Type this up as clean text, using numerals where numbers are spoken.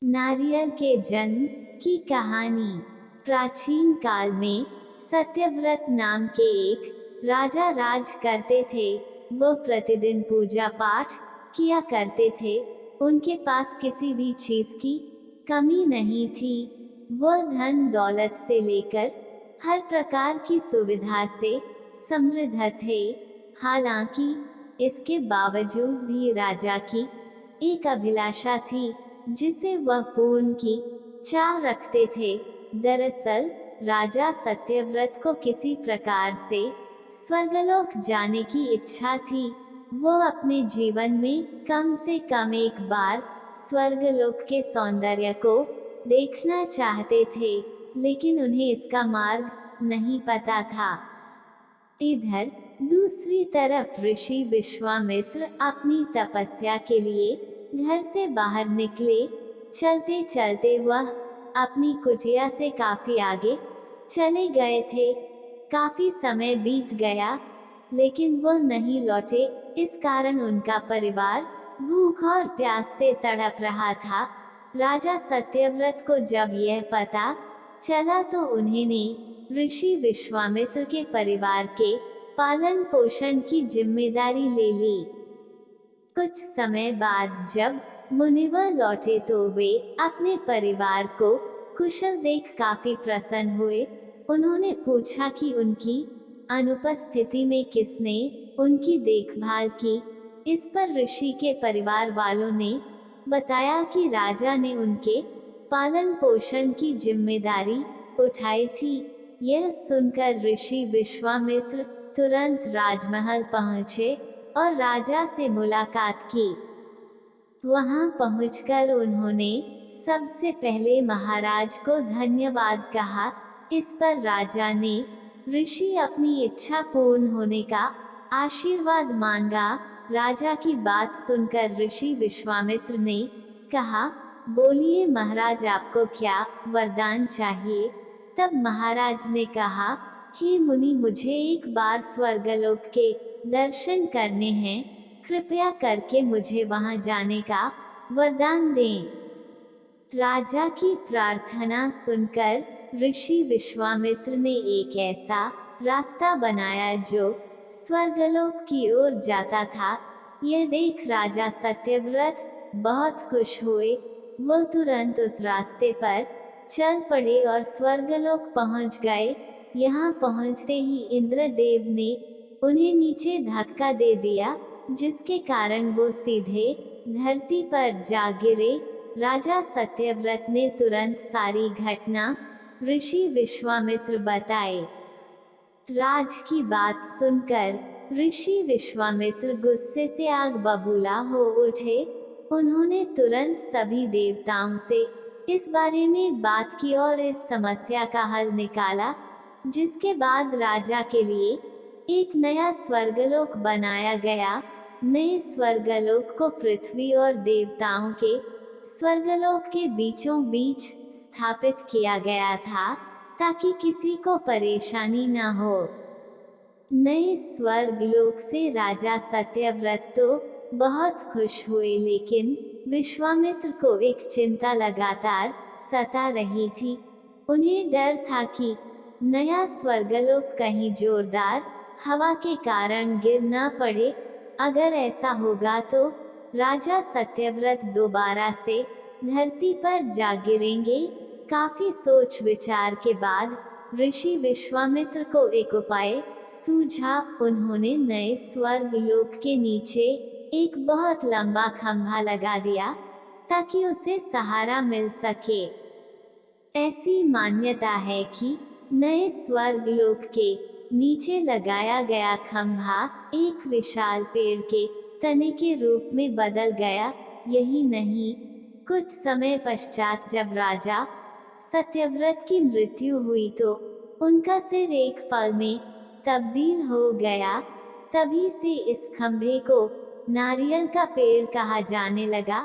नारियल के जन्म की कहानी। प्राचीन काल में सत्यव्रत नाम के एक राजा राज करते थे। वो प्रतिदिन पूजा पाठ किया करते थे। उनके पास किसी भी चीज की कमी नहीं थी। वो धन दौलत से लेकर हर प्रकार की सुविधा से समृद्ध थे। हालांकि इसके बावजूद भी राजा की एक अभिलाषा थी जिसे वह पूर्ण की चाह रखते थे। दरअसल राजा सत्यव्रत को किसी प्रकार से स्वर्गलोक जाने की इच्छा थी। वो अपने जीवन में कम से कम एक बार स्वर्गलोक के सौंदर्य को देखना चाहते थे, लेकिन उन्हें इसका मार्ग नहीं पता था। इधर दूसरी तरफ ऋषि विश्वामित्र अपनी तपस्या के लिए घर से बाहर निकले। चलते चलते वह अपनी कुटिया से काफी आगे चले गए थे। काफी समय बीत गया, लेकिन वह नहीं लौटे। इस कारण उनका परिवार भूख और प्यास से तड़प रहा था। राजा सत्यव्रत को जब यह पता चला तो उन्होंने ऋषि विश्वामित्र के परिवार के पालन पोषण की जिम्मेदारी ले ली। कुछ समय बाद जब मुनिवर लौटे तो वे अपने परिवार को कुशल देख काफी प्रसन्न हुए। उन्होंने पूछा कि उनकी अनुपस्थिति में किसने उनकी देखभाल की। इस पर ऋषि के परिवार वालों ने बताया कि राजा ने उनके पालन पोषण की जिम्मेदारी उठाई थी। यह सुनकर ऋषि विश्वामित्र तुरंत राजमहल पहुंचे और राजा से मुलाकात की। वहां पहुंचकर उन्होंने सबसे पहले महाराज को धन्यवाद कहा। इस पर राजा ने ऋषि अपनी इच्छा पूर्ण होने का आशीर्वाद मांगा। राजा की बात सुनकर ऋषि विश्वामित्र ने कहा, बोलिए महाराज, आपको क्या वरदान चाहिए। तब महाराज ने कहा, हे मुनि, मुझे एक बार स्वर्गलोक के दर्शन करने हैं। कृपया करके मुझे वहां जाने का वरदान दें। राजा की प्रार्थना सुनकर ऋषि विश्वामित्र ने एक ऐसा रास्ता बनाया जो स्वर्गलोक की ओर जाता था। यह देख राजा सत्यव्रत बहुत खुश हुए। वो तुरंत उस रास्ते पर चल पड़े और स्वर्गलोक पहुंच गए। यहाँ पहुंचते ही इंद्रदेव ने उन्हें नीचे धक्का दे दिया, जिसके कारण वो सीधे धरती पर जा गिरे। राजा सत्यव्रत ने तुरंत सारी घटना ऋषि विश्वामित्र बताए। राज की बात सुनकर ऋषि विश्वामित्र गुस्से से आग बबूला हो उठे। उन्होंने तुरंत सभी देवताओं से इस बारे में बात की और इस समस्या का हल निकाला, जिसके बाद राजा के लिए एक नया स्वर्गलोक बनाया गया। नए स्वर्गलोक को पृथ्वी और देवताओं के स्वर्गलोक के बीचों बीच स्थापित किया गया था, ताकि किसी को परेशानी न हो। नए स्वर्गलोक से राजा सत्यव्रत तो बहुत खुश हुए, लेकिन विश्वामित्र को एक चिंता लगातार सता रही थी। उन्हें डर था कि नया स्वर्गलोक कहीं जोरदार हवा के कारण गिर न पड़े। अगर ऐसा होगा तो राजा सत्यव्रत दोबारा से धरती पर जा गिरेंगे। काफी सोच विचार के बाद ऋषि विश्वामित्र को एक उपाय सूझा। उन्होंने नए स्वर्गलोक के नीचे एक बहुत लंबा खंभा लगा दिया, ताकि उसे सहारा मिल सके। ऐसी मान्यता है कि नए स्वर्गलोक के नीचे लगाया गया खंभा एक विशाल पेड़ के तने के रूप में बदल गया। यही नहीं, कुछ समय पश्चात जब राजा सत्यव्रत की मृत्यु हुई तो उनका सिर एक फल में तब्दील हो गया। तभी से इस खंभे को नारियल का पेड़ कहा जाने लगा।